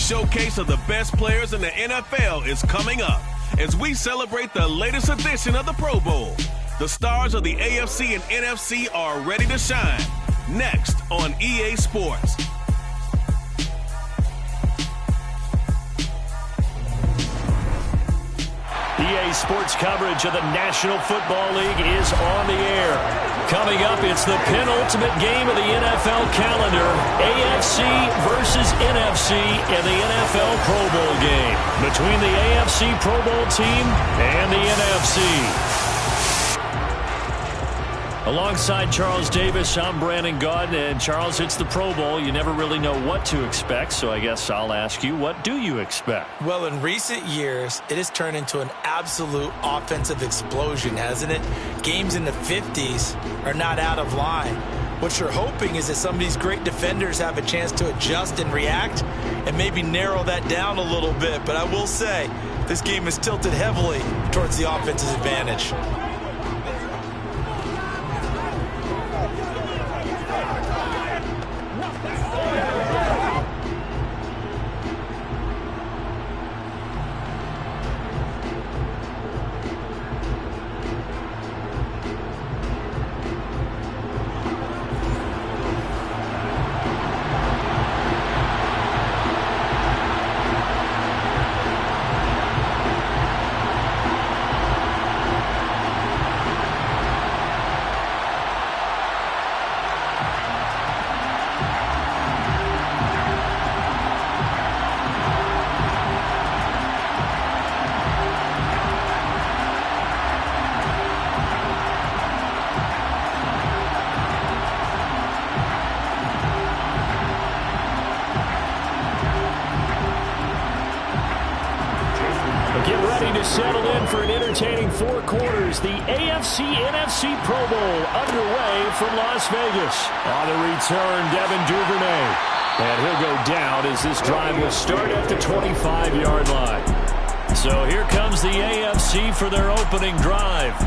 showcase of the best players in the NFL is coming up as we celebrate the latest edition of the Pro Bowl. The stars of the AFC and NFC are ready to shine. Next on EA Sports. EA Sports coverage of the National Football League is on the air. Coming up, it's the penultimate game of the NFL calendar. AFC versus NFC in the NFL Pro Bowl game between the AFC Pro Bowl team and the NFC. Alongside Charles Davis, I'm Brandon Gaudin. And Charles, it's the Pro Bowl. You never really know what to expect, so I guess I'll ask you, what do you expect? Well, in recent years, it has turned into an absolute offensive explosion, hasn't it? Games in the 50s are not out of line. What you're hoping is that some of these great defenders have a chance to adjust and react and maybe narrow that down a little bit. But I will say, this game is tilted heavily towards the offense's advantage. Settle in for an entertaining four quarters. The AFC-NFC Pro Bowl underway from Las Vegas. On the return, Devin Duvernay. And he'll go down as this drive will start at the 25-yard line. So here comes the AFC for their opening drive.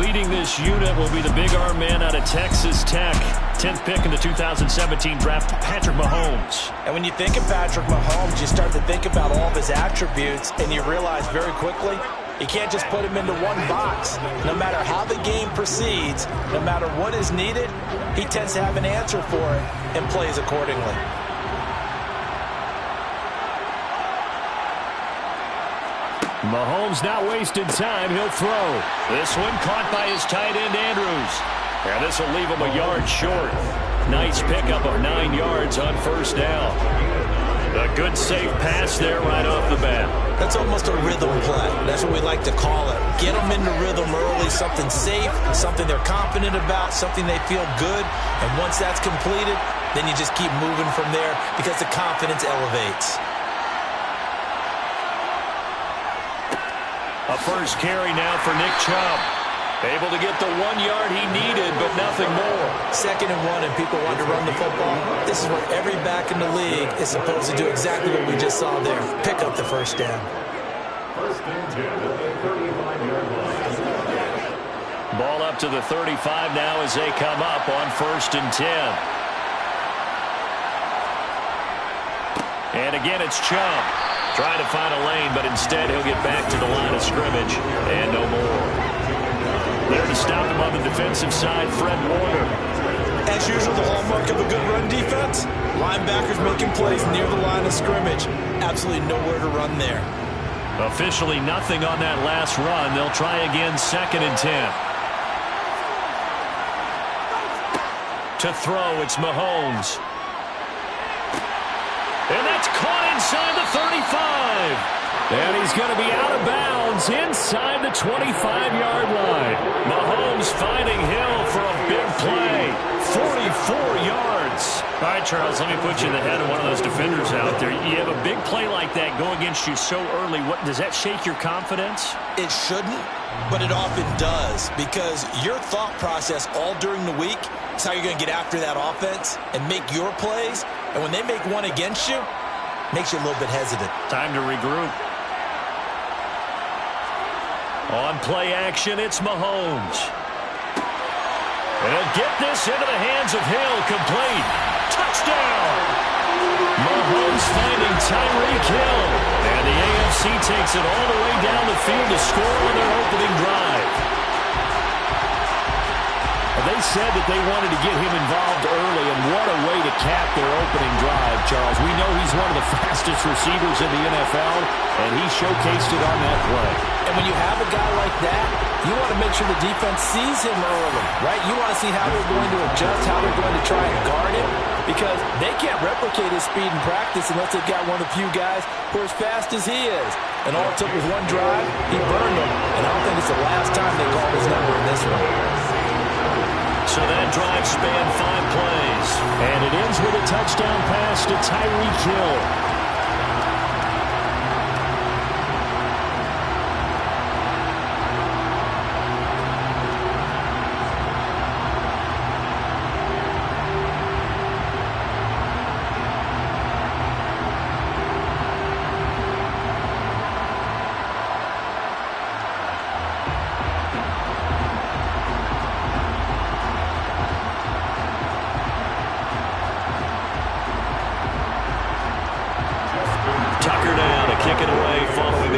Leading this unit will be the big arm man out of Texas Tech. 10th pick in the 2017 draft, Patrick Mahomes. And when you think of Patrick Mahomes, you start to think about all of his attributes, and you realize very quickly, you can't just put him into one box. No matter how the game proceeds, no matter what is needed, he tends to have an answer for it and plays accordingly. Mahomes not wasting time. He'll throw. This one caught by his tight end, Andrews. And this will leave him a yard short. Nice pickup of 9 yards on first down. A good safe pass there right off the bat. That's almost a rhythm play. That's what we like to call it. Get them into rhythm early, something safe, something they're confident about, something they feel good. And once that's completed, then you just keep moving from there because the confidence elevates. A first carry now for Nick Chubb. Able to get the 1 yard he needed, but nothing more. 2nd and 1, and people want to run the football. This is where every back in the league is supposed to do exactly what we just saw there. Pick up the first down. Ball up to the 35 now as they come up on 1st and 10. And again, it's Chubb. Trying to find a lane, but instead he'll get back to the line of scrimmage. And no more. There to stop him on the defensive side, Fred Warner. As usual, the hallmark of a good run defense, linebackers making plays near the line of scrimmage. Absolutely nowhere to run there. Officially nothing on that last run. They'll try again, 2nd and 10. To throw, it's Mahomes. And that's caught inside the 35. And he's going to be out of bounds inside the 25-yard line. Mahomes finding Hill for a big play. 44 yards. All right, Charles, let me put you in the head of one of those defenders out there. You have a big play like that go against you so early. What does that shake your confidence? It shouldn't, but it often does, because your thought process all during the week is how you're going to get after that offense and make your plays. And when they make one against you, makes you a little bit hesitant. Time to regroup. On play action, it's Mahomes. And he'll get this into the hands of Hill, complete. Touchdown! Mahomes finding Tyreek Hill. And the AFC takes it all the way down the field to score on their opening drive. They said that they wanted to get him involved early, and what a way to cap their opening drive, Charles. We know he's one of the fastest receivers in the NFL, and he showcased it on that play. And when you have a guy like that, you want to make sure the defense sees him early, right? You want to see how they're going to adjust, how they're going to try and guard him, because they can't replicate his speed in practice unless they've got one of the few guys who are as fast as he is. And all it took was one drive, he burned them, and I don't think it's the last time they called his number in this one. So that drive spanned 5 plays. And it ends with a touchdown pass to Tyreek Hill.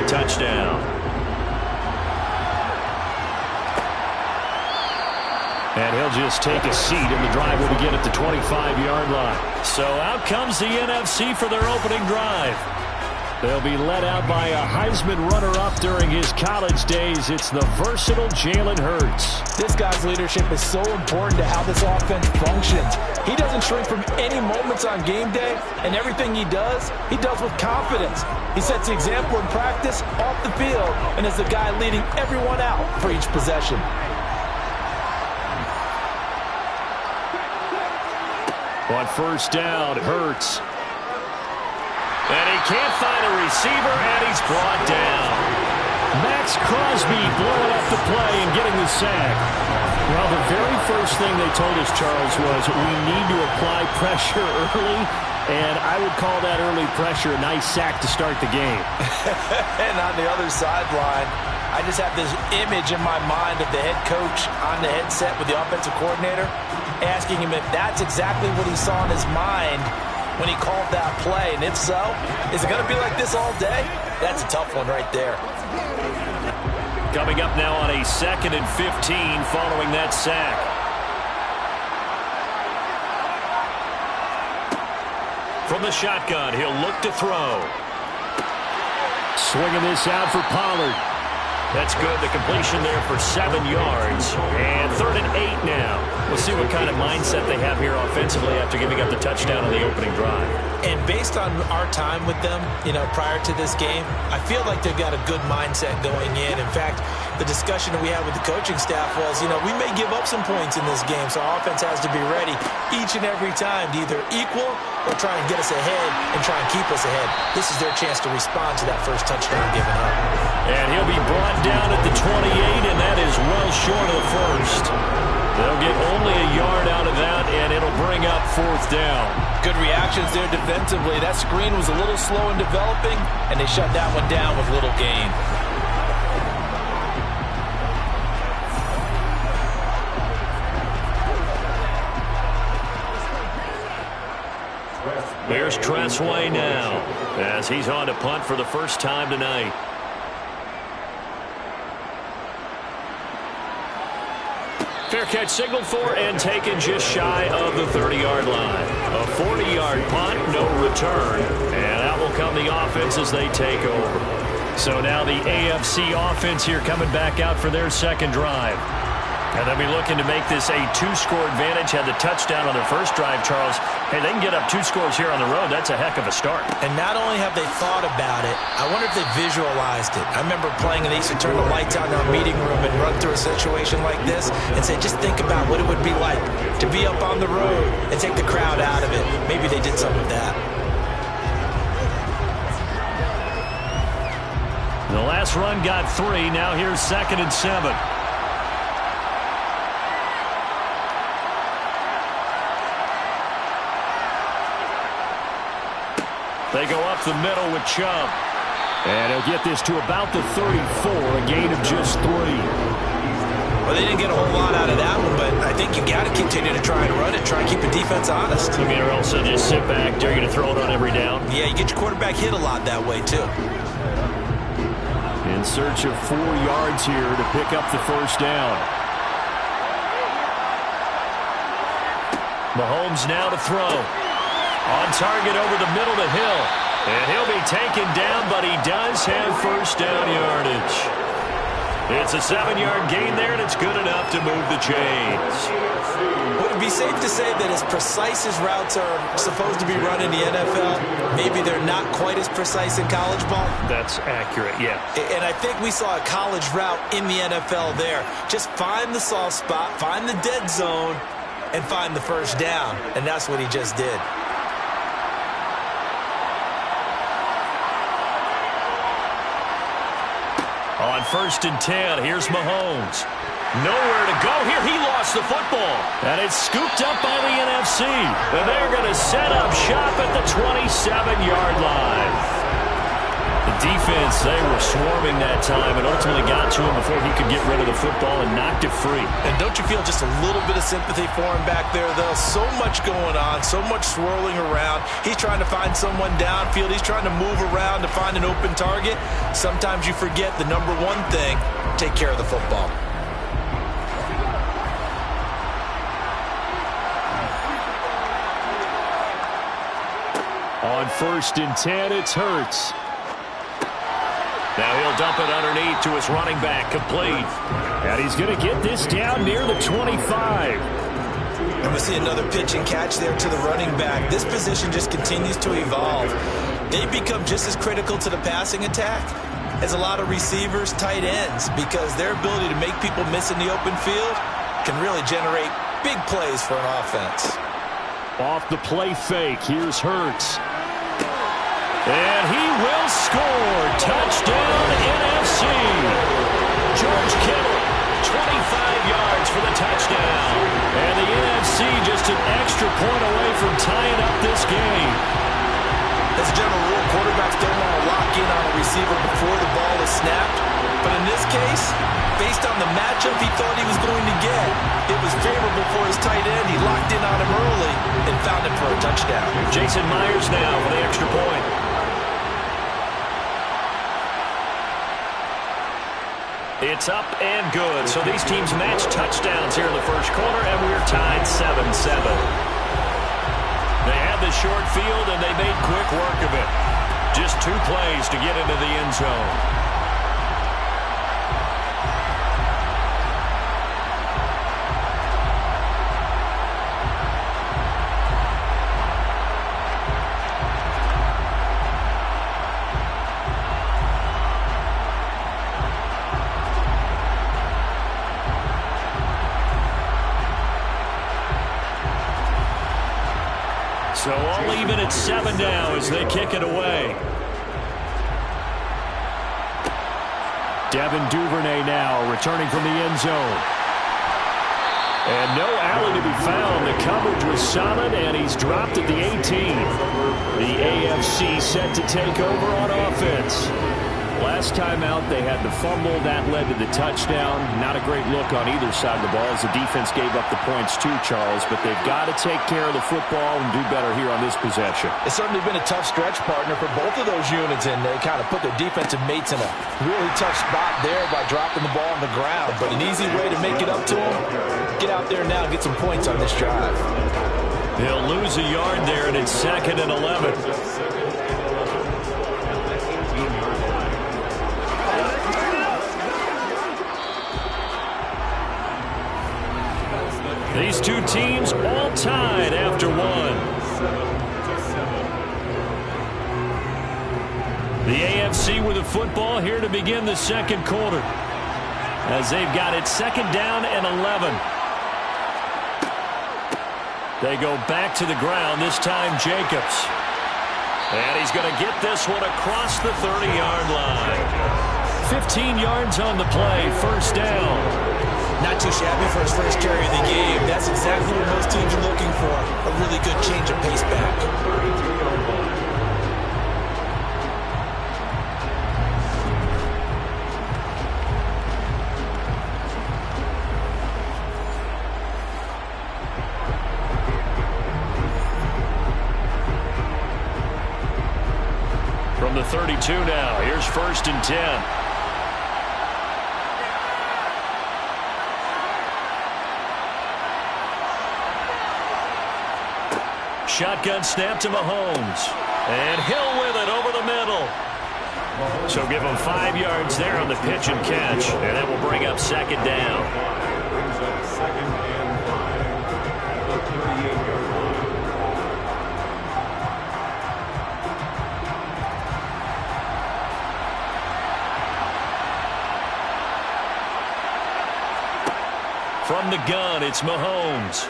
Touchdown. And he'll just take a seat, and the drive will begin at the 25-yard line. So out comes the NFC for their opening drive. They'll be led out by a Heisman runner-up during his college days. It's the versatile Jalen Hurts. This guy's leadership is so important to how this offense functions. He doesn't shrink from any moments on game day, and everything he does with confidence. He sets the example in practice, off the field, and is the guy leading everyone out for each possession. On first down, Hurts. And he can't find a receiver, and he's brought down. Max Crosby blowing up the play and getting the sack. Well, the very first thing they told us, Charles, was we need to apply pressure early, and I would call that early pressure a nice sack to start the game. And on the other sideline, I just have this image in my mind of the head coach on the headset with the offensive coordinator, asking him if that's exactly what he saw in his mind when he called that play. And if so, is it going to be like this all day? That's a tough one right there. Coming up now on a 2nd and 15 following that sack. From the shotgun, he'll look to throw. Swinging this out for Pollard. That's good. The completion there for 7 yards. And 3rd and 8 now. We'll see what kind of mindset they have here offensively after giving up the touchdown on the opening drive. And based on our time with them, prior to this game, I feel like they've got a good mindset going in. In fact, the discussion that we had with the coaching staff was, we may give up some points in this game, so our offense has to be ready each and every time to either equal or try and get us ahead and try and keep us ahead. This is their chance to respond to that first touchdown given up. And he'll be brought down at the 28, and that is well short of the first. They'll get only a yard out of that, and it'll bring up 4th down. Good reactions there defensively. That screen was a little slow in developing, and they shut that one down with little gain. Here's Tressway now, as he's on to punt for the first time tonight. Fair catch signaled for and taken just shy of the 30-yard line. A 40-yard punt, no return, and out will come the offense as they take over. So now the AFC offense here coming back out for their second drive. And they'll be looking to make this a 2-score advantage. Had the touchdown on their first drive, Charles. Hey, they can get up 2 scores here on the road. That's a heck of a start. And not only have they thought about it, I wonder if they visualized it. I remember playing, and they used to turn the lights out in our meeting room and run through a situation like this and say, just think about what it would be like to be up on the road and take the crowd out of it. Maybe they did some of that. The last run got 3. Now here's 2nd and 7. They go up the middle with Chubb. And he'll get this to about the 34, a gain of just 3. Well, they didn't get a whole lot out of that one, but I think you got to continue to try and run it, try and keep the defense honest. I mean, or also just sit back, dare you to throw it on every down. Yeah, you get your quarterback hit a lot that way, too. In search of 4 yards here to pick up the first down. Mahomes now to throw. On target over the middle to Hill. And he'll be taken down, but he does have first down yardage. It's a 7-yard gain there, and it's good enough to move the chains. Would it be safe to say that as precise as routes are supposed to be run in the NFL, maybe they're not quite as precise in college ball? That's accurate, yeah. And I think we saw a college route in the NFL there. Just find the soft spot, find the dead zone, and find the first down. And that's what he just did. On 1st and 10, here's Mahomes. Nowhere to go here. He lost the football. And it's scooped up by the NFC. And they're going to set up shop at the 27-yard line. The defense, they were swarming that time and ultimately got to him before he could get rid of the football and knocked it free. And don't you feel just a little bit of sympathy for him back there, though? So much going on, so much swirling around. He's trying to find someone downfield. He's trying to move around to find an open target. Sometimes you forget the number one thing, take care of the football. On 1st and 10, it's Hurts. Now he'll dump it underneath to his running back, complete. And he's going to get this down near the 25. And we see another pitch and catch there to the running back. This position just continues to evolve. They become just as critical to the passing attack as a lot of receivers, tight ends, because their ability to make people miss in the open field can really generate big plays for an offense. Off the play fake, here's Hurts. And he will score. Touchdown, NFC. George Kittle, 25 yards for the touchdown. And the NFC just an extra point away from tying up this game. As a general rule, quarterbacks don't want to lock in on a receiver before the ball is snapped. But in this case, based on the matchup he thought he was going to get, it was favorable for his tight end. He locked in on him early and found him for a touchdown. Jason Myers now for the extra point. It's up and good. So these teams match touchdowns here in the first quarter, and we're tied 7-7. They had the short field, and they made quick work of it. Just 2 plays to get into the end zone. So all even at 7 now as they kick it away. Devin Duvernay now returning from the end zone. And no alley to be found. The coverage was solid, and he's dropped at the 18. The AFC set to take over on offense. Last time out, they had the fumble. That led to the touchdown. Not a great look on either side of the ball as the defense gave up the points too, Charles. But they've got to take care of the football and do better here on this possession. It's certainly been a tough stretch, partner, for both of those units, and they kind of put their defensive mates in a really tough spot there by dropping the ball on the ground. But an easy way to make it up to them, get out there now and get some points on this drive. They'll lose a yard there, and it's 2nd and 11. These two teams all tied after 1. The AFC with the football here to begin the second quarter as they've got it 2nd down and 11. They go back to the ground, this time Jacobs. And he's going to get this one across the 30-yard line. 15 yards on the play, first down. Not too shabby for his first carry of the game. That's exactly what most teams are looking for. A really good change of pace back. 32 now. Here's 1st and 10. Shotgun snap to Mahomes. And Hill with it over the middle. So give him 5 yards there on the pitch and catch. And that will bring up 2nd down. Brings up 2nd and 5 at the 38-yard line. From the gun, it's Mahomes.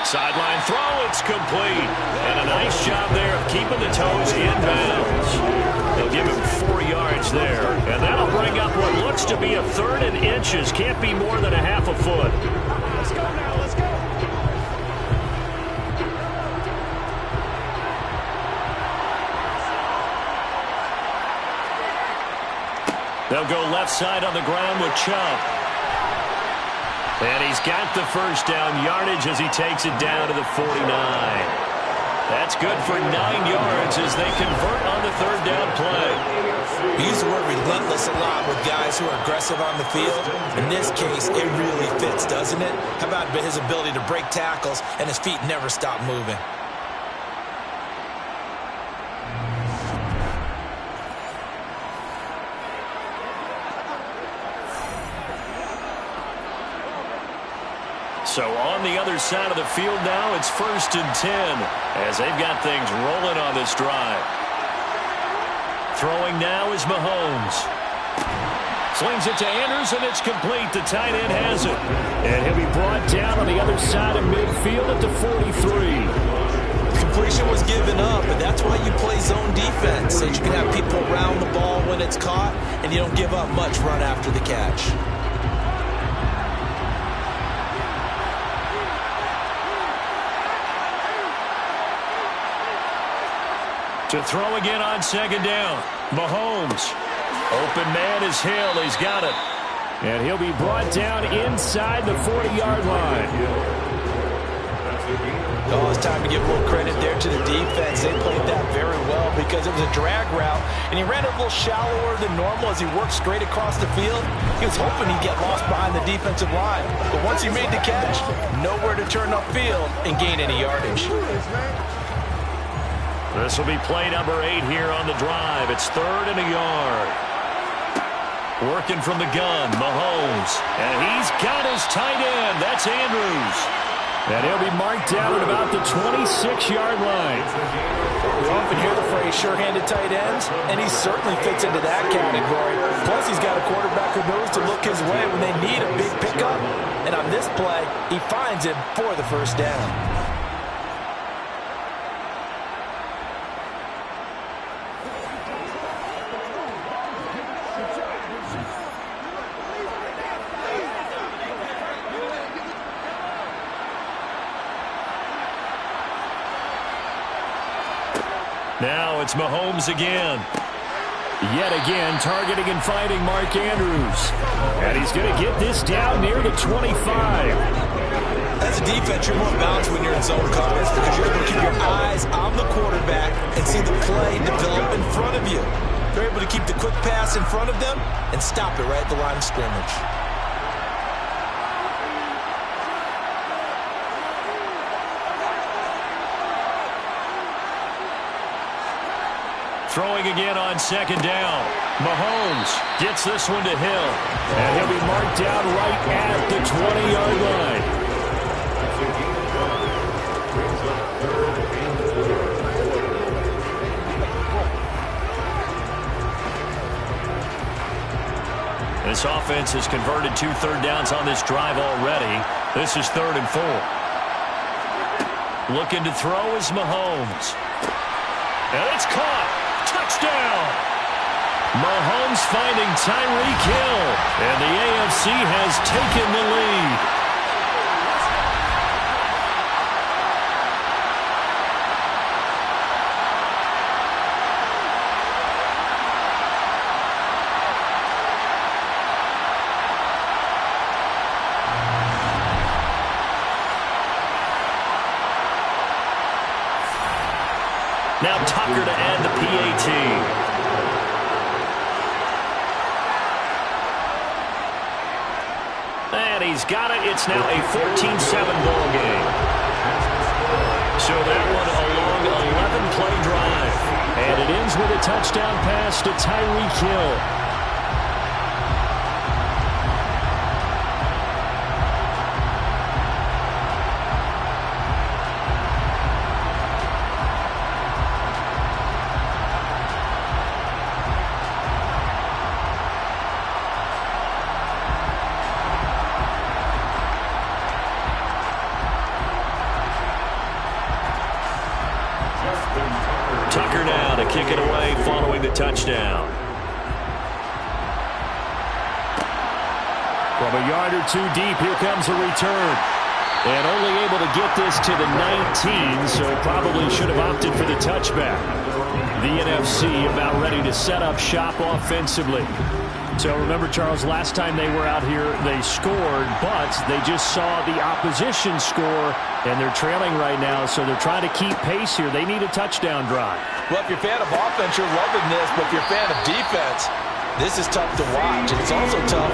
Sideline throw, it's complete. And a nice job there of keeping the toes in bounds. They'll give him 4 yards there. And that'll bring up what looks to be a 3rd and inches. Can't be more than a half a foot. Let's go now, let's go. They'll go left side on the ground with Chubb. And he's got the 1st down yardage as he takes it down to the 49. That's good for 9 yards as they convert on the 3rd down play. We use the word relentless a lot with guys who are aggressive on the field. In this case, it really fits, doesn't it? How about his ability to break tackles and his feet never stop moving? So on the other side of the field now, it's 1st and 10 as they've got things rolling on this drive. Throwing now is Mahomes. Slings it to Andrews, and it's complete. The tight end has it. And he'll be brought down on the other side of midfield at the 43. Completion was given up, and that's why you play zone defense, so you can have people around the ball when it's caught, and you don't give up much run after the catch. To throw again on 2nd down. Mahomes. Open man is Hill. He's got it. And he'll be brought down inside the 40-yard line. Oh, it's time to give a little credit there to the defense. They played that very well because it was a drag route, and he ran a little shallower than normal as he worked straight across the field. He was hoping he'd get lost behind the defensive line. But once he made the catch, nowhere to turn upfield and gain any yardage. This will be play number 8 here on the drive. It's 3rd and a yard. Working from the gun, Mahomes. And he's got his tight end. That's Andrews. And he'll be marked down at about the 26-yard line. We often hear the phrase sure-handed tight ends, and he certainly fits into that category. Plus, he's got a quarterback who knows to look his way when they need a big pickup. And on this play, he finds him for the 1st down. Now it's Mahomes again. Yet again, targeting and finding Mark Andrews. And he's going to get this down near the 25. As a defense, you're more balanced when you're in zone coverage because you're able to keep your eyes on the quarterback and see the play develop in front of you. They're able to keep the quick pass in front of them and stop it right at the line of scrimmage. Throwing again on 2nd down. Mahomes gets this one to Hill. And he'll be marked down right at the 20-yard line. This offense has converted 2 third downs on this drive already. This is 3rd and 4. Looking to throw is Mahomes. And it's caught. Touchdown! Mahomes finding Tyreek Hill, and the AFC has taken the lead. Now Tucker to add the PAT. And he's got it. It's now a 14-7 ball game. So that one a long 11-play drive. And it ends with a touchdown pass to Tyreek Hill. Tucker now to kick it away following the touchdown. From a yard or two deep, here comes a return. And only able to get this to the 19, so probably should have opted for the touchback. The NFC about ready to set up shop offensively. So remember, Charles, last time they were out here, they scored, but they just saw the opposition score, and they're trailing right now, so they're trying to keep pace here. They need a touchdown drive. Well, if you're a fan of offense, you're loving this, but if you're a fan of defense, this is tough to watch, and it's also tough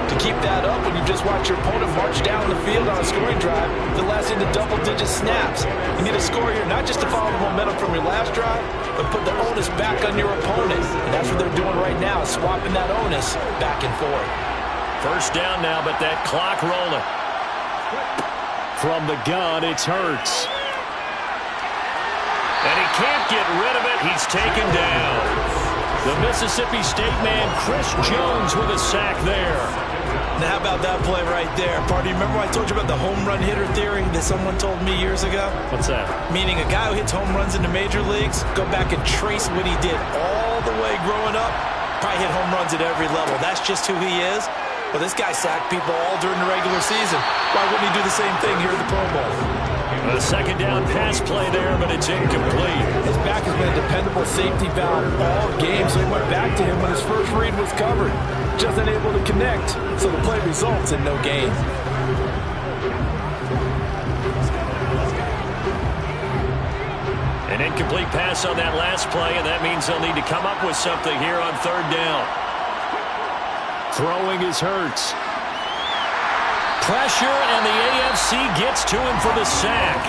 to keep that up when you just watch your opponent march down the field on a scoring drive that lasts into double-digit snaps. You need a score here, not just to follow the momentum from your last drive, but put the onus back on your opponent. And that's what they're doing right now, swapping that onus back and forth. First down now, but that clock rolling. From the gun, it's Hurts. And he can't get rid of it. He's taken down. The Mississippi State man, Chris Jones, with a sack there. Now, how about that play right there? Party, remember I told you about the home run hitter theory that someone told me years ago? What's that? Meaning a guy who hits home runs in the major leagues, go back and trace what he did all the way growing up, probably hit home runs at every level. That's just who he is. Well, this guy sacked people all during the regular season. Why wouldn't he do the same thing here at the Pro Bowl? A second down pass play there, but it's incomplete. His back has been a dependable safety valve all game, so he went back to him when his first read was covered. Just unable to connect, so the play results in no gain. An incomplete pass on that last play, and that means they'll need to come up with something here on third down. Throwing is Hurts. Pressure, and the AFC gets to him for the sack.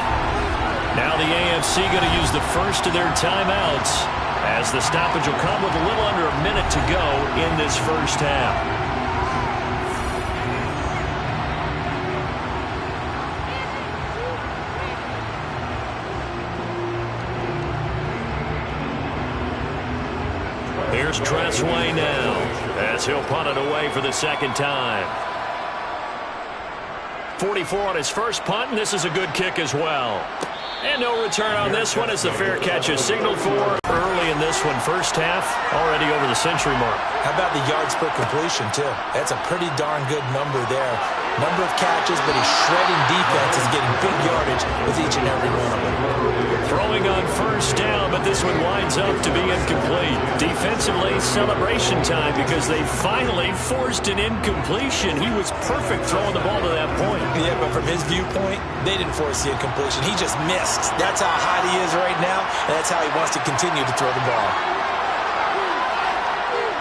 Now the AFC going to use the first of their timeouts, as the stoppage will come with a little under a minute to go in this first half. Here's Tressway now, as he'll punt it away for the second time. 44 on his first punt, and this is a good kick as well. And no return on this one as the fair catch is signaled for early in this one. First half, already over the century mark. How about the yards per completion, too? That's a pretty darn good number there. Number of catches, but he's shredding defenses, getting big yardage with each and every one of them. Throwing on first down, but this one winds up to be incomplete. Defensively, celebration time because they finally forced an incompletion. He was perfect throwing the ball to that point. Yeah, but from his viewpoint, they didn't force the incompletion. He just missed. That's how hot he is right now, and that's how he wants to continue to throw the ball.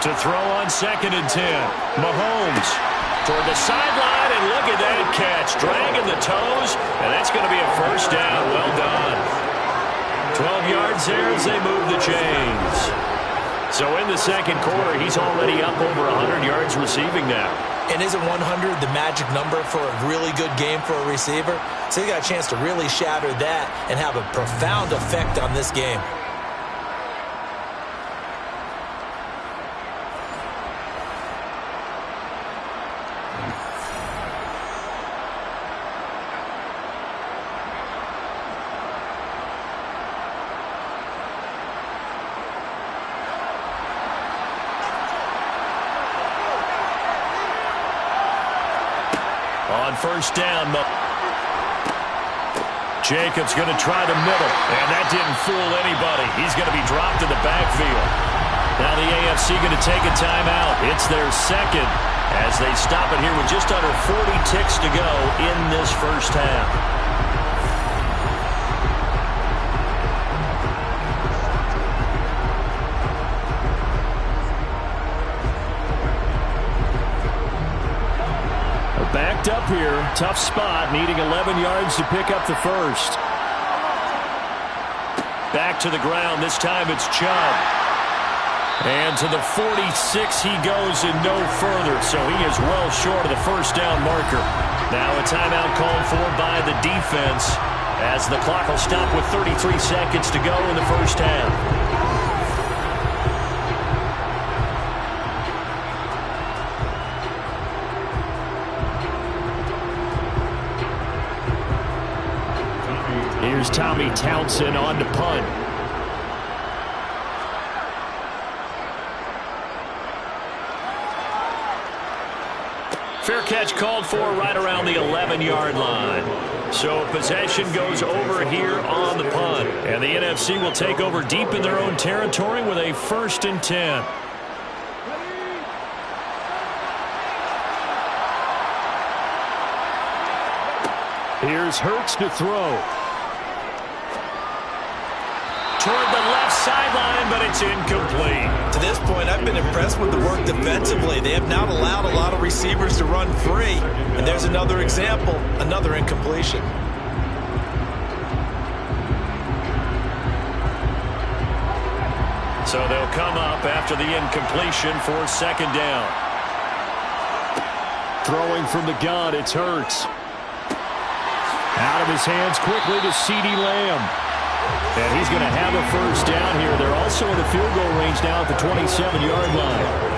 To throw on 2nd and 10. Mahomes toward the sideline, and look at that catch. Dragging the toes, and that's going to be a first down. Well done. 12 yards there as they move the chains. So in the second quarter, he's already up over 100 yards receiving now. And isn't 100 the magic number for a really good game for a receiver? So he got a chance to really shatter that and have a profound effect on this game. On first down, Jacobs going to try the middle, and that didn't fool anybody. He's going to be dropped in the backfield. Now the AFC going to take a timeout. It's their second as they stop it here with just under 40 ticks to go in this first half. They're backed up here. Tough spot, needing 11 yards to pick up the first. Back to the ground. This time it's Chubb. And to the 46 he goes and no further. So he is well short of the first down marker. Now a timeout called for by the defense as the clock will stop with 33 seconds to go in the first half. Here's Tommy Townsend on to punt. Fair catch called for right around the 11-yard line. So possession goes over here on the punt. And the NFC will take over deep in their own territory with a 1st and 10. Here's Hurts to throw. Toward the left sideline, but it's incomplete. To this point, I've been impressed with the work defensively. They have not allowed a lot of receivers to run free. And there's another example, another incompletion. So they'll come up after the incompletion for 2nd down. Throwing from the gun, it's Hurts. Out of his hands quickly to CeeDee Lamb. And he's going to have a first down here. They're also in the field goal range now at the 27-yard line.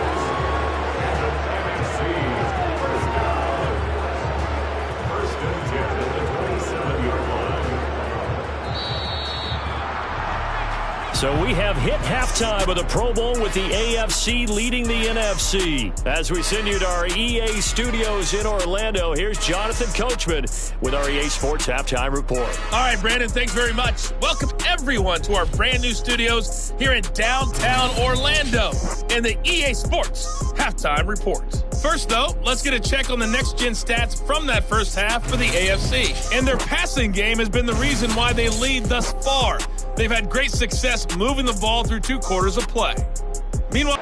So we have hit halftime of the Pro Bowl with the AFC leading the NFC. As we send you to our EA studios in Orlando, here's Jonathan Coachman with our EA Sports Halftime Report. All right, Brandon, thanks very much. Welcome everyone to our brand new studios here in downtown Orlando in the EA Sports Halftime Report. First, though, let's get a check on the next-gen stats from that first half for the AFC. And their passing game has been the reason why they lead thus far. They've had great success moving the ball through 2 quarters of play. Meanwhile,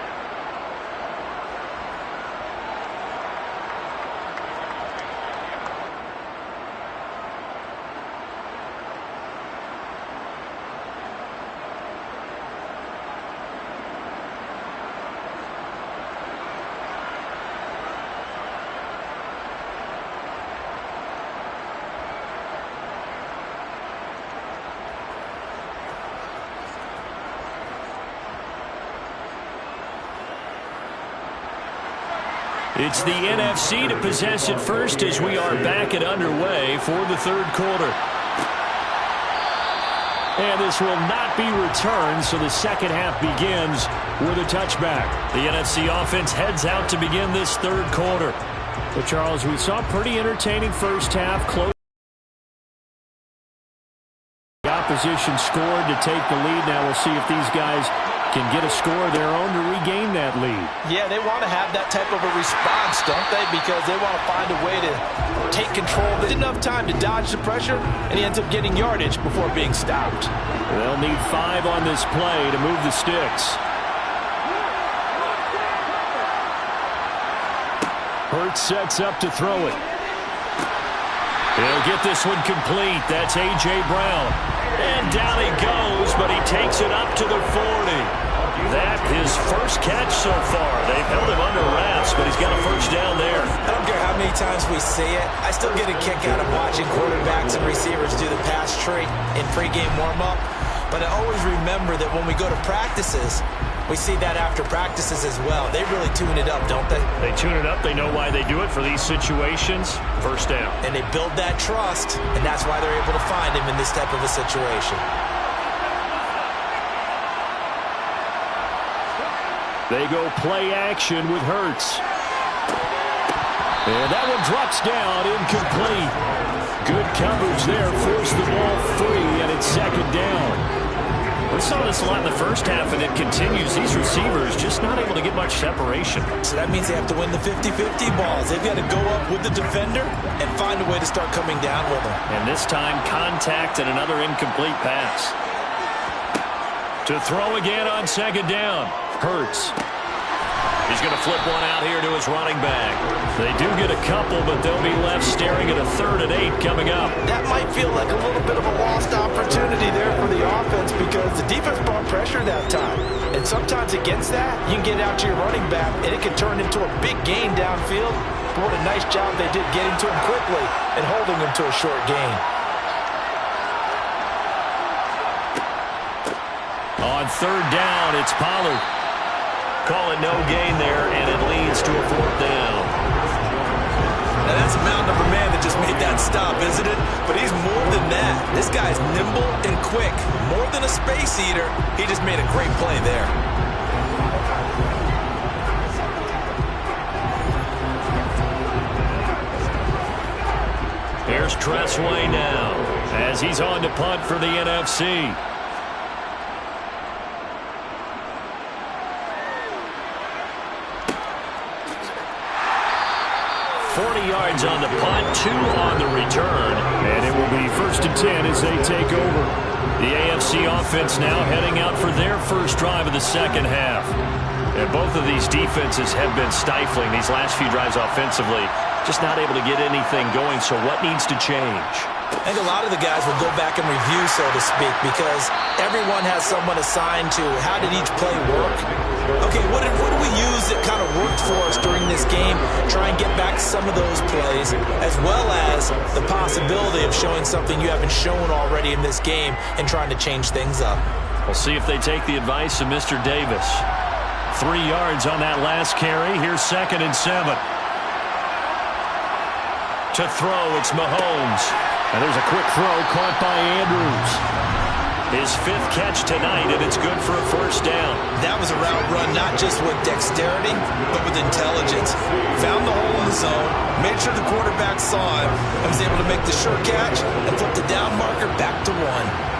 it's the NFC to possess it first as we are back and underway for the 3rd quarter. And this will not be returned, so the 2nd half begins with a touchback. The NFC offense heads out to begin this 3rd quarter. But, Charles, we saw a pretty entertaining first half. Close. The opposition scored to take the lead. Now we'll see if these guys can get a score of their own to regain that lead. Yeah, they want to have that type of a response, don't they? Because they want to find a way to take control. There's enough time to dodge the pressure, and he ends up getting yardage before being stopped. They'll need 5 on this play to move the sticks. Hurts sets up to throw it. He'll get this one complete. That's A.J. Brown. And down he goes, but he takes it up to the 40. That his first catch so far. They've held him under wraps, but he's got a first down there. I don't care how many times we see it. I still get a kick out of watching quarterbacks and receivers do the pass tree in pregame warm-up. But I always remember that when we go to practices, we see that after practices as well. They really tune it up, don't they? They tune it up. They know why they do it for these situations. First down. And they build that trust, and that's why they're able to find him in this type of a situation. They go play action with Hurts. And that one drops down, incomplete. Good coverage there, forced the ball free, and it's 2nd down. We saw this a lot in the first half, and it continues. These receivers just not able to get much separation. So that means they have to win the 50-50 balls. They've got to go up with the defender and find a way to start coming down with them. And this time, contact and another incomplete pass. To throw again on 2nd down. Hurts. He's going to flip one out here to his running back. They do get a couple, but they'll be left staring at a 3rd and 8 coming up. That might feel like a little bit of a lost opportunity there for the offense because the defense brought pressure that time. And sometimes against that, you can get out to your running back, and it can turn into a big gain downfield. But what a nice job they did getting to him quickly and holding him to a short gain. On 3rd down, it's Pollard. Call it no gain there, and it leads to a 4th down. Now that's a mountain of a man that just made that stop, isn't it? But he's more than that. This guy's nimble and quick. More than a space eater, he just made a great play there. Here's Tressway now, as he's on to punt for the NFC. 40 yards on the punt, 2 on the return. And it will be 1st and 10 as they take over. The AFC offense now heading out for their first drive of the second half. And both of these defenses have been stifling these last few drives offensively. Just not able to get anything going, so what needs to change? I think a lot of the guys will go back and review, so to speak, because everyone has someone assigned to how did each play work. Okay, what did we use that kind of worked for us during this game? Try and get back some of those plays, as well as the possibility of showing something you haven't shown already in this game and trying to change things up. We'll see if they take the advice of Mr. Davis. 3 yards on that last carry. Here's 2nd and 7. To throw, it's Mahomes. And there's a quick throw caught by Andrews. His 5th catch tonight, and it's good for a 1st down. That was a route run, not just with dexterity, but with intelligence. Found the hole in the zone, made sure the quarterback saw him, and was able to make the sure catch and flip the down marker back to 1.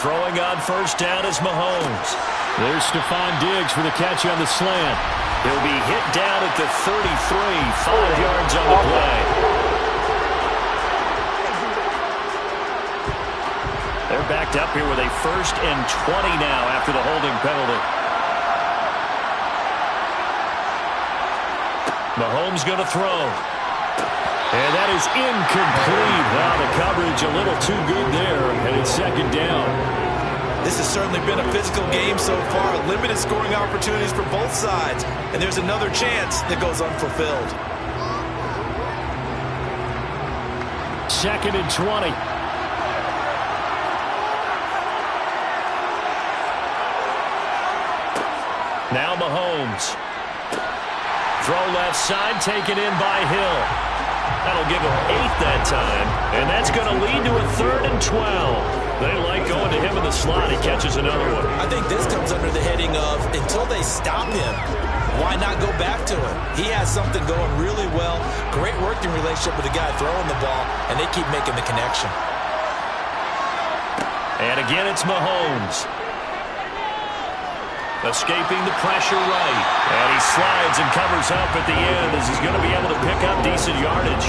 Throwing on 1st down is Mahomes. There's Stephon Diggs for the catch on the slant. He'll be hit down at the 33, 5 yards on the play. They're backed up here with a 1st and 20 now after the holding penalty. Mahomes going to throw. And that is incomplete. Wow, the coverage a little too good there, and it's 2nd down. This has certainly been a physical game so far. Limited scoring opportunities for both sides. And there's another chance that goes unfulfilled. 2nd and 20. Now Mahomes. Throw left side, taken in by Hill. That'll give him 8 that time, and that's going to lead to a 3rd and 12. They like going to him in the slot. He catches another one. I think this comes under the heading of until they stop him, why not go back to him? He has something going really well. Great working relationship with the guy throwing the ball, and they keep making the connection. And again, it's Mahomes. Escaping the pressure right. And he slides and covers up at the end as he's going to be able to pick up decent yardage.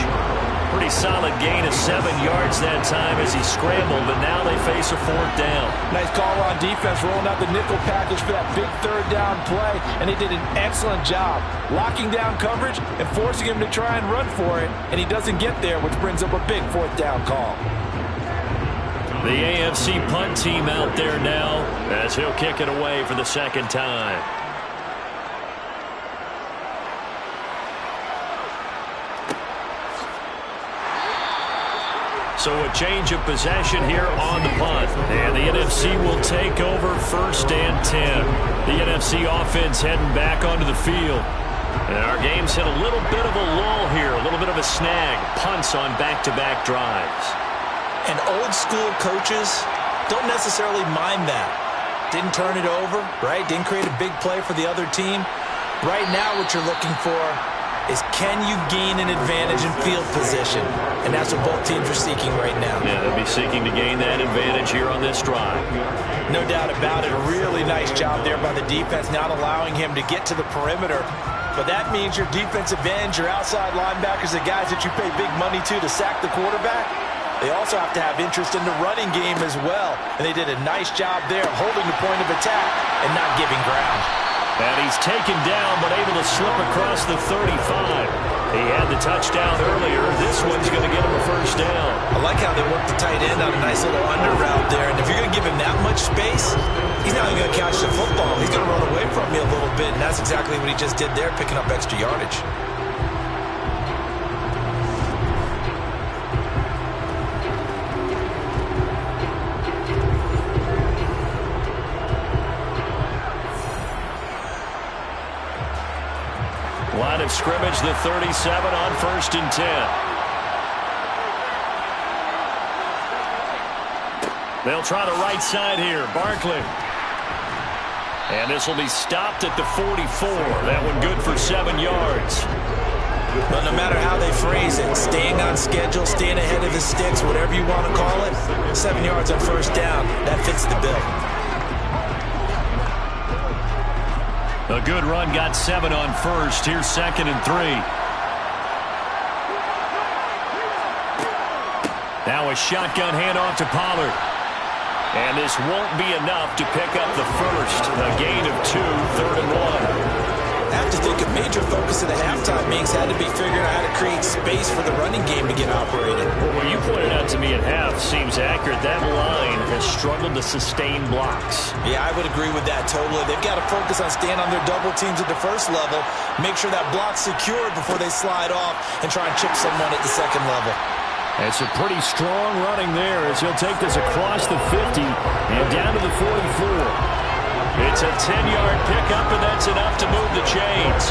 Pretty solid gain of 7 yards that time as he scrambled, but now they face a 4th down. Nice call on defense, rolling out the nickel package for that big 3rd down play, and they did an excellent job locking down coverage and forcing him to try and run for it, and he doesn't get there, which brings up a big 4th down call. The AFC punt team out there now as he'll kick it away for the 2nd time. So a change of possession here on the punt. And the NFC will take over 1st and 10. The NFC offense heading back onto the field. And our game's hit a little bit of a lull here, a little bit of a snag. Punts on back-to-back drives. And old-school coaches don't necessarily mind that. Didn't turn it over, right? Didn't create a big play for the other team. Right now what you're looking for is can you gain an advantage in field position? And that's what both teams are seeking right now. Yeah, they'll be seeking to gain that advantage here on this drive. No doubt about it. A really nice job there by the defense, not allowing him to get to the perimeter. But that means your defensive ends, your outside linebackers, the guys that you pay big money to sack the quarterback, they also have to have interest in the running game as well. And they did a nice job there holding the point of attack and not giving ground. And he's taken down but able to slip across the 35. He had the touchdown earlier. This one's going to get him a first down. I like how they worked the tight end on a nice little under route there. And if you're going to give him that much space, he's not even going to catch the football. He's going to run away from you a little bit. And that's exactly what he just did there, picking up extra yardage. Line of scrimmage, the 37 on 1st and 10. They'll try the right side here. Barkley. And this will be stopped at the 44. That one good for 7 yards. But no matter how they phrase it, staying on schedule, staying ahead of the sticks, whatever you want to call it, 7 yards on first down, that fits the bill. A good run, got 7 on first. Here's 2nd and 3. Now a shotgun handoff to Pollard. And this won't be enough to pick up the first. A gain of 2, 3rd and 1. I have to think a major focus of the halftime meetings had to be figuring out how to create space for the running game to get operated. Well, what you pointed out to me at half seems accurate. That line has struggled to sustain blocks. Yeah, I would agree with that totally. They've got to focus on staying on their double teams at the first level, make sure that block's secured before they slide off and try and chip someone at the second level. It's a pretty strong running there as he'll take this across the 50 and down to the 44. It's a 10-yard pickup, and that's enough to move the chains.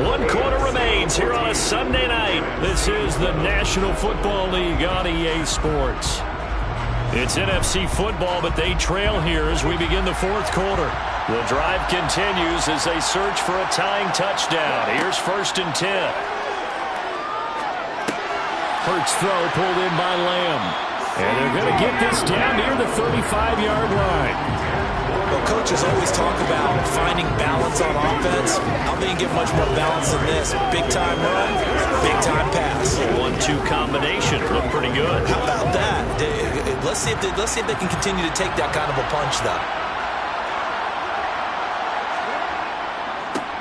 One quarter remains here on a Sunday night. This is the National Football League on EA Sports. It's NFC football, but they trail here as we begin the 4th quarter. The drive continues as they search for a tying touchdown. Here's 1st and 10. Hurts throw pulled in by Lamb. And they're going to get this down near the 35-yard line. Well, coaches always talk about finding balance on offense. I don't think you get much more balance than this. Big-time run, big-time pass. 1-2 combination. Looked pretty good. How about that? Let's see if they can continue to take that kind of a punch, though.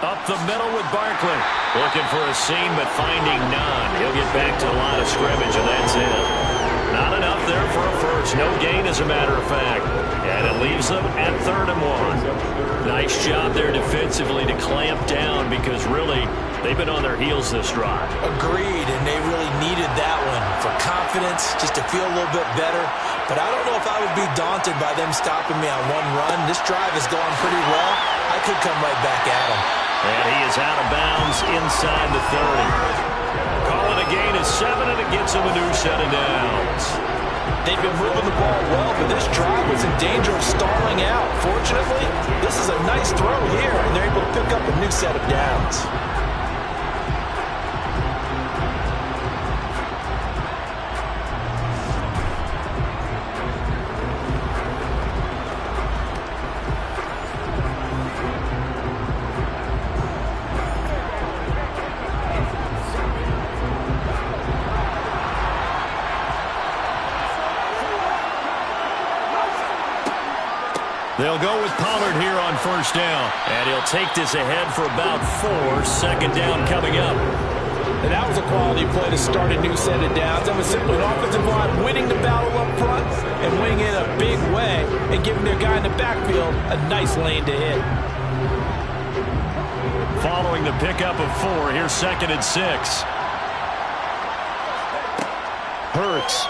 Up the middle with Barkley. Looking for a seam, but finding none. He'll get back to the line of scrimmage, and that's it. Not enough there for a first. No gain, as a matter of fact. And it leaves them at 3rd and 1. Nice job there defensively to clamp down because, really, they've been on their heels this drive. Agreed, and they really needed that one for confidence, just to feel a little bit better. But I don't know if I would be daunted by them stopping me on one run. This drive has gone pretty well. I could come right back at them. And he is out of bounds inside the 30. Calling a gain of 7, and it gets him a new set of downs. They've been moving the ball well, but this drive was in danger of stalling out. Fortunately, this is a nice throw here, and they're able to pick up a new set of downs. They'll go with Pollard here on first down. And he'll take this ahead for about 4. 2nd down coming up. And that was a quality play to start a new set of downs. That was simply an offensive line winning the battle up front and winning it a big way and giving their guy in the backfield a nice lane to hit. Following the pickup of 4, here's 2nd and 6. Hurts.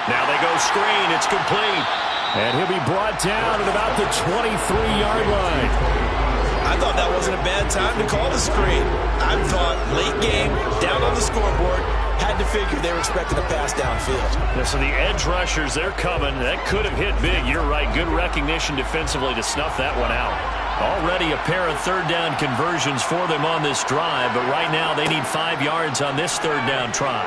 Now they go screen. It's complete. And he'll be brought down at about the 23-yard line. I I thought that wasn't a bad time to call the screen. I thought late game, down on the scoreboard, had to figure they were expecting a pass downfield. Yeah, so the edge rushers, they're coming. That could have hit big. You're right. Good recognition defensively to snuff that one out. Already a pair of third down conversions for them on this drive, but right now they need 5 yards on this third down try.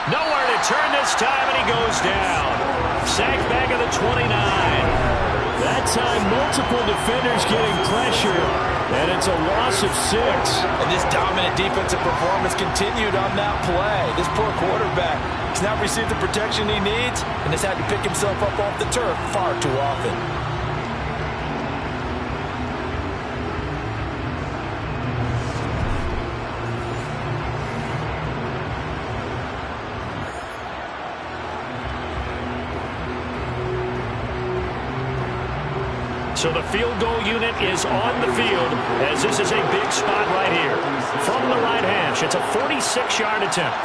Nowhere to turn this time, and he goes down. Sacked back at the 29. That time, multiple defenders getting pressure, and it's a loss of 6. And this dominant defensive performance continued on that play. This poor quarterback has not received the protection he needs and has had to pick himself up off the turf far too often. So the field goal unit is on the field as this is a big spot right here. From the right hash, it's a 46-yard attempt.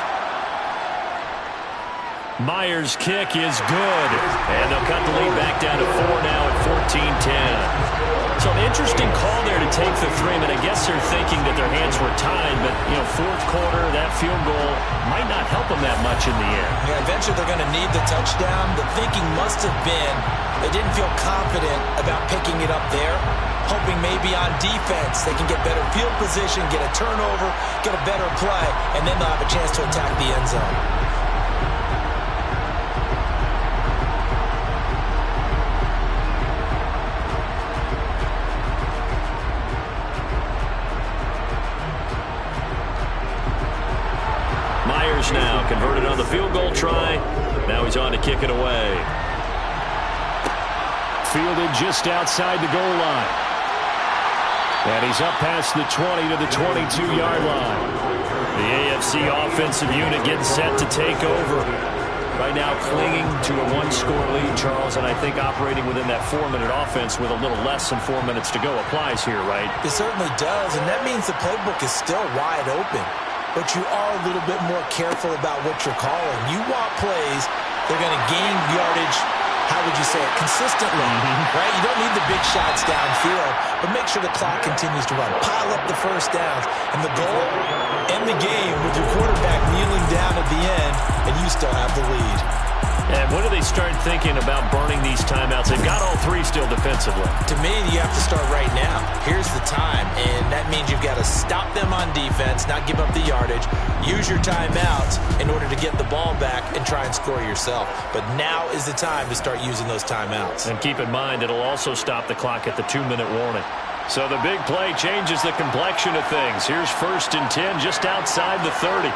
Myers' kick is good. And they'll cut the lead back down to 4 now at 14-10. So an interesting call there to take the 3. I guess they're thinking that their hands were tied, but, fourth quarter, that field goal might not help them that much in the end. Yeah, eventually they're going to need the touchdown. The thinking must have been they didn't feel confident about picking it up there, hoping maybe on defense they can get better field position, get a turnover, get a better play, and then they'll have a chance to attack the end zone. Myers now converted on the field goal try. Now he's on to kick it away. Fielded just outside the goal line. And he's up past the 20 to the 22-yard line. The AFC offensive unit getting set to take over. Right now clinging to a 1-score lead, Charles, and I think operating within that 4-minute offense with a little less than 4 minutes to go applies here, right? It certainly does, and that means the playbook is still wide open. But you are a little bit more careful about what you're calling. You want plays, they're going to gain yardage, how would you say it, consistently, right? You don't need the big shots downfield, but make sure the clock continues to run. Pile up the first downs, and the goal, end the game with your quarterback kneeling down at the end, and you still have the lead. And when do they start thinking about burning these timeouts? They've got all 3 still defensively. To me, you have to start right now. Here's the time, and that means you've got to stop them on defense, not give up the yardage, use your timeouts in order to get the ball back and try and score yourself. But now is the time to start using those timeouts. And keep in mind, it'll also stop the clock at the 2-minute warning. So the big play changes the complexion of things. Here's 1st and 10 just outside the 30.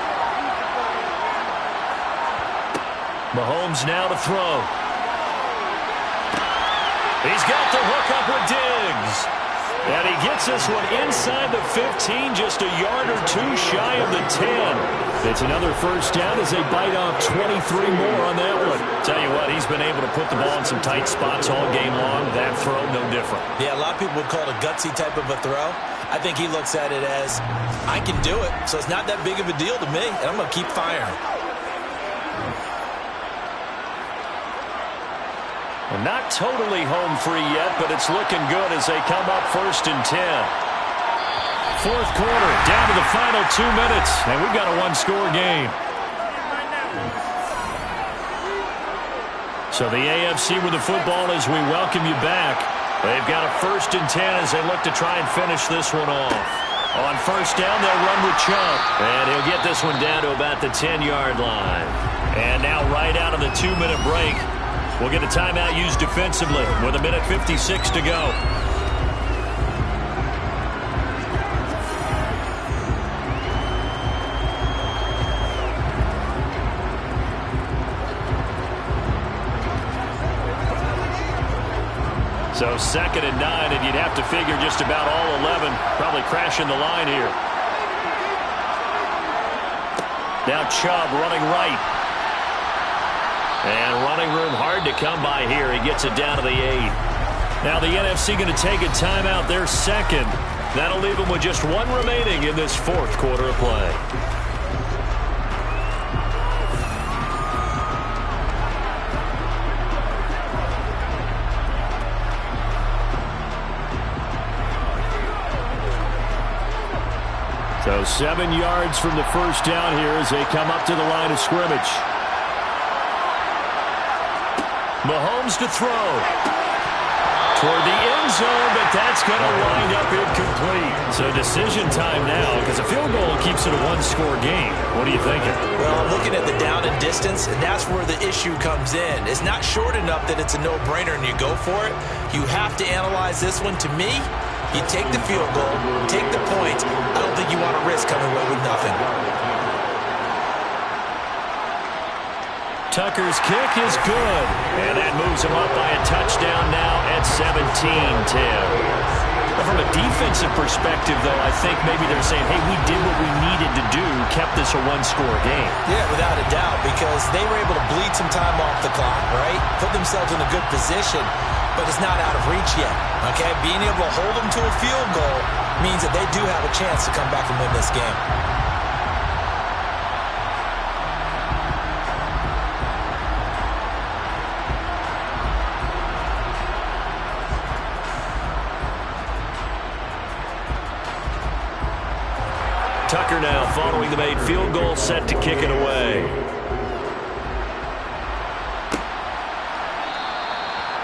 Mahomes now to throw. He's got the hook up with Diggs. And he gets this one inside the 15, just a yard or 2 shy of the 10. It's another first down as they bite off 23 more on that one. Tell you what, he's been able to put the ball in some tight spots all game long. That throw, no different. Yeah, a lot of people would call it a gutsy type of a throw. I think he looks at it as, I can do it, so it's not that big of a deal to me, and I'm going to keep firing. Well, not totally home free yet, but it's looking good as they come up 1st and 10. Fourth quarter, down to the final 2 minutes, and we've got a 1-score game. So the AFC with the football as we welcome you back. They've got a 1st and 10 as they look to try and finish this one off. On first down, they'll run with Chubb, and he'll get this one down to about the 10-yard line. And now right out of the 2-minute break, we'll get a timeout used defensively with 1:56 to go. So 2nd and 9, and you'd have to figure just about all 11 probably crashing the line here. Now Chubb running right. And running room hard to come by here. He gets it down to the 8. Now the NFC going to take a timeout, their 2nd. That'll leave them with just 1 remaining in this 4th quarter of play. So 7 yards from the first down here as they come up to the line of scrimmage. Mahomes to throw. Toward the end zone, but that's going to wind up incomplete. So decision time now because a field goal keeps it a one-score game. What are you thinking? Well, I'm looking at the down and distance, and that's where the issue comes in. It's not short enough that it's a no-brainer and you go for it. You have to analyze this one. To me, you take the field goal, take the points. I don't think you want to risk coming away with nothing. Tucker's kick is good, and that moves him up by a touchdown now at 17-10. From a defensive perspective, though, I think maybe they're saying, hey, we did what we needed to do, kept this a one-score game. Yeah, without a doubt, because they were able to bleed some time off the clock, right? Put themselves in a good position, but it's not out of reach yet, okay? Being able to hold them to a field goal means that they do have a chance to come back and win this game. Tucker now following the made field goal, set to kick it away.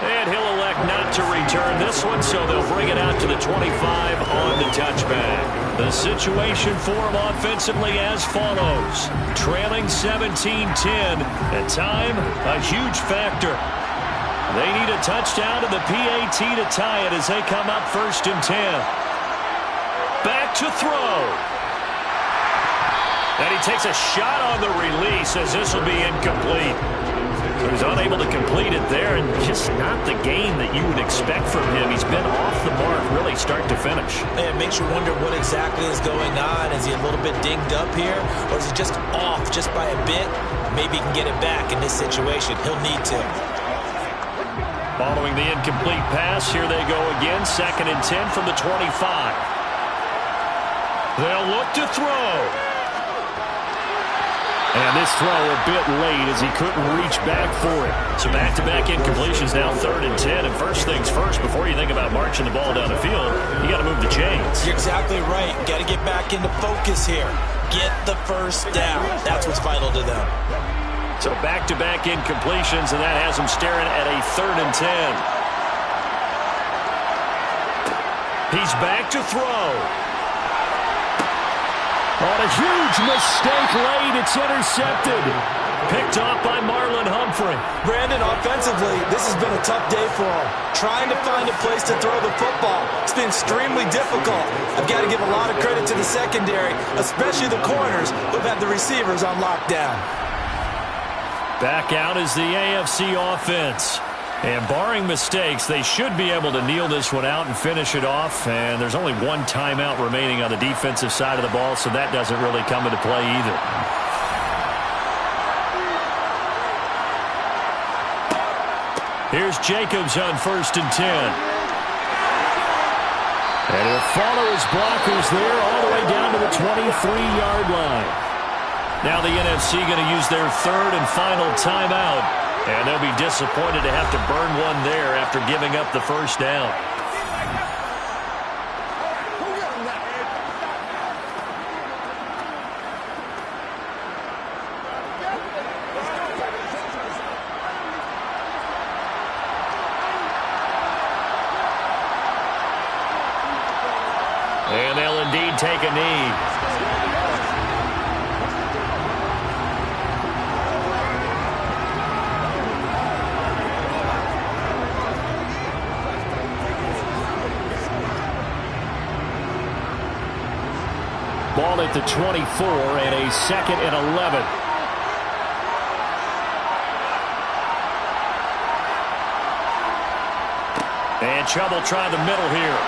And he'll elect not to return this one, so they'll bring it out to the 25 on the touchback. The situation for him offensively as follows. Trailing 17-10. At time, a huge factor. They need a touchdown and the PAT to tie it as they come up 1st and 10. Back to throw. And he takes a shot on the release as this will be incomplete. So he's unable to complete it there, and just not the game that you would expect from him. He's been off the mark really start to finish. Yeah, it makes you wonder what exactly is going on. Is he a little bit dinged up here, or is he just off just by a bit? Maybe he can get it back in this situation. He'll need to. Following the incomplete pass, here they go again. 2nd and 10 from the 25. They'll look to throw. And this throw a bit late as he couldn't reach back for it. So back-to-back incompletions now 3rd and 10. And first things first, before you think about marching the ball down the field, you got to move the chains. You're exactly right. Got to get back into focus here. Get the first down. That's what's vital to them. So back-to-back incompletions, and that has them staring at a 3rd and 10. He's back to throw. On a huge mistake late, it's intercepted. Picked off by Marlon Humphrey. Brandon, offensively, this has been a tough day for him. Trying to find a place to throw the football. It's been extremely difficult. I've got to give a lot of credit to the secondary, especially the corners who've had the receivers on lockdown. Back out is the AFC offense. And barring mistakes, they should be able to kneel this one out and finish it off. And there's only one timeout remaining on the defensive side of the ball, so that doesn't really come into play either. Here's Jacobs on 1st and 10. And he'll follow his blockers there all the way down to the 23-yard line. Now the NFC going to use their 3rd and final timeout. And they'll be disappointed to have to burn one there after giving up the first down. And they'll indeed take a knee. Ball at the 24 and a 2nd and 11. And Chubb trying the middle here.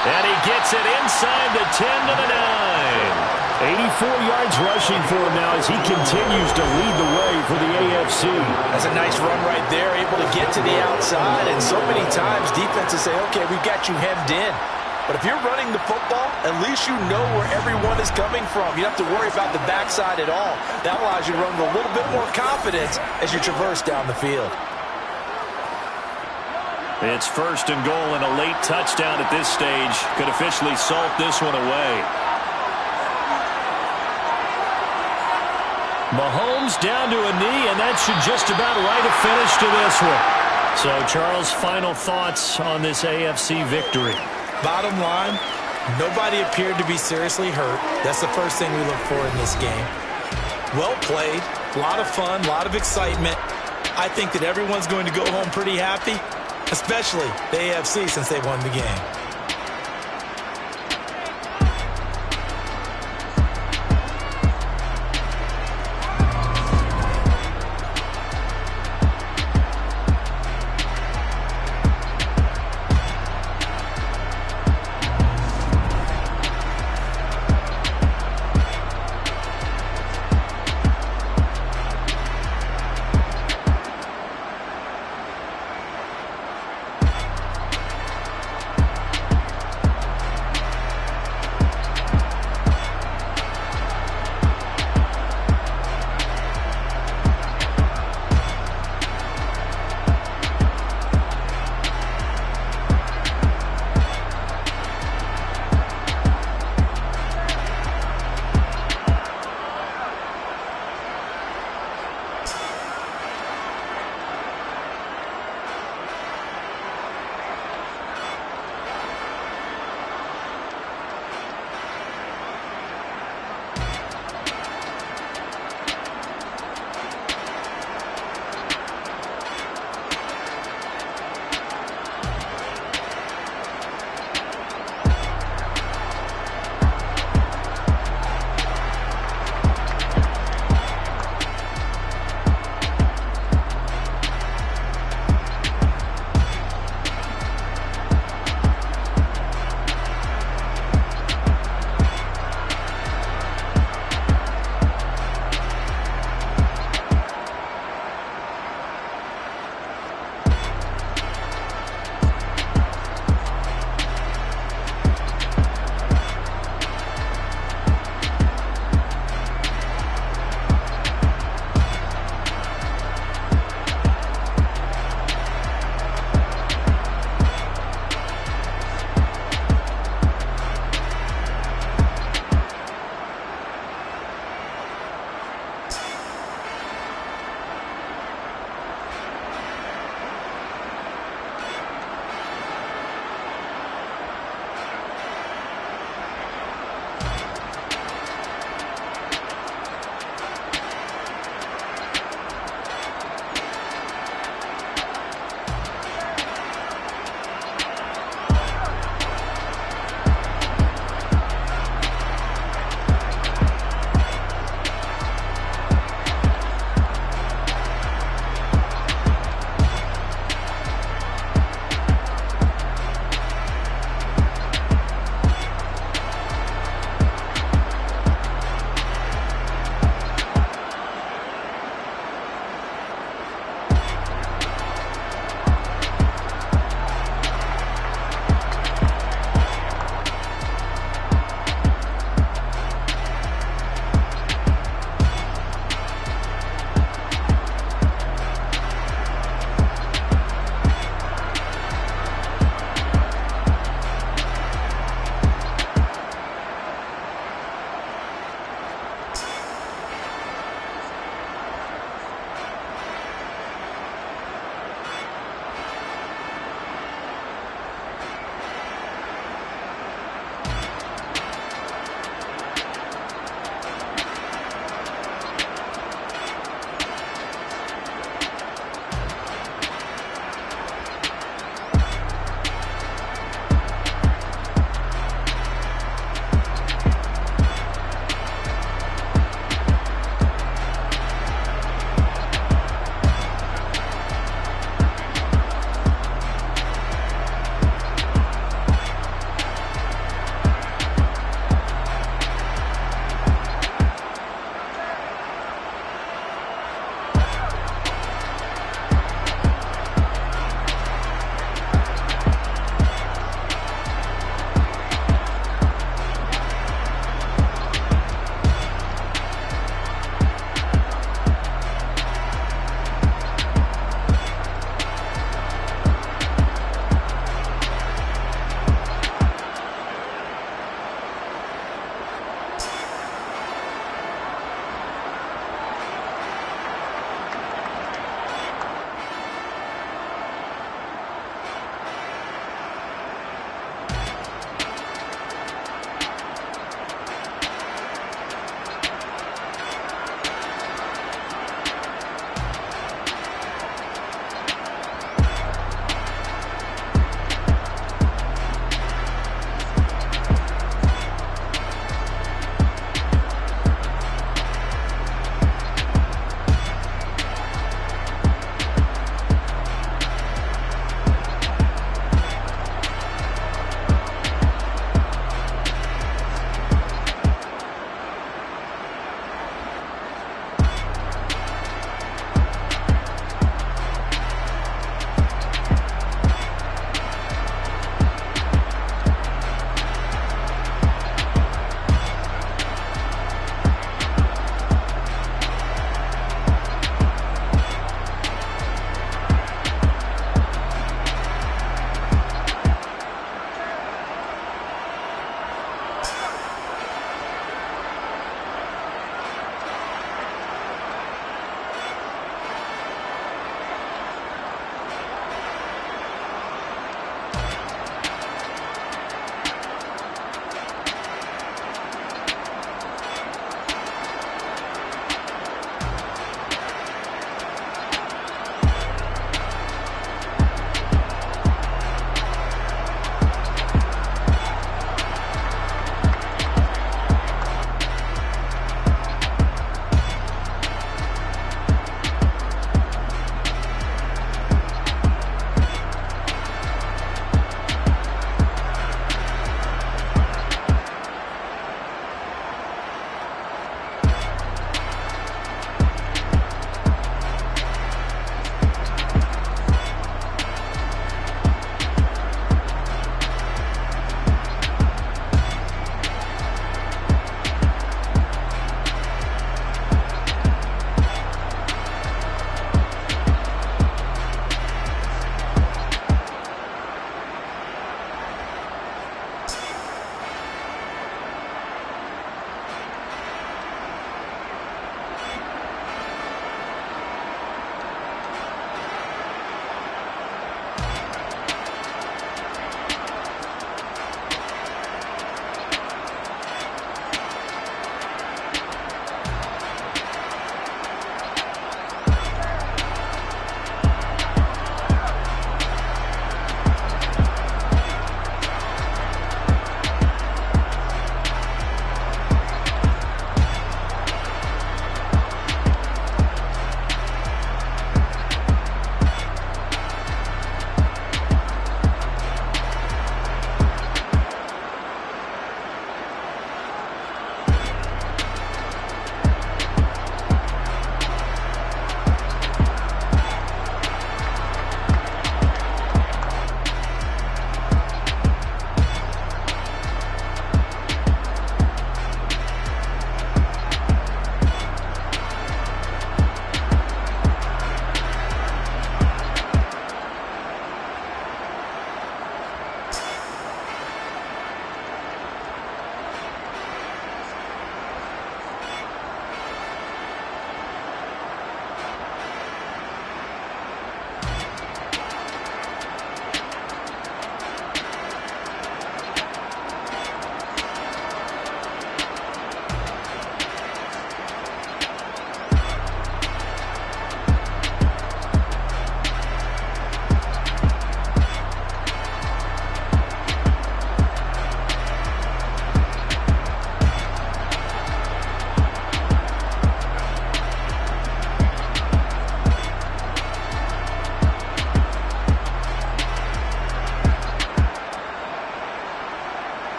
And he gets it inside the 10 to the 9. 84 yards rushing for him now as he continues to lead the way for the AFC. That's a nice run right there, able to get to the outside. And so many times defenses say, okay, we've got you hemmed in. But if you're running the football, at least you know where everyone is coming from. You don't have to worry about the backside at all. That allows you to run with a little bit more confidence as you traverse down the field. It's first and goal, and a late touchdown at this stage could officially salt this one away. Mahomes down to a knee, and that should just about write a finish to this one. So, Charles, final thoughts on this AFC victory? Bottom line, nobody appeared to be seriously hurt. That's the first thing we look for in this game. Well played, a lot of fun, a lot of excitement. I think that everyone's going to go home pretty happy, especially the AFC since they won the game.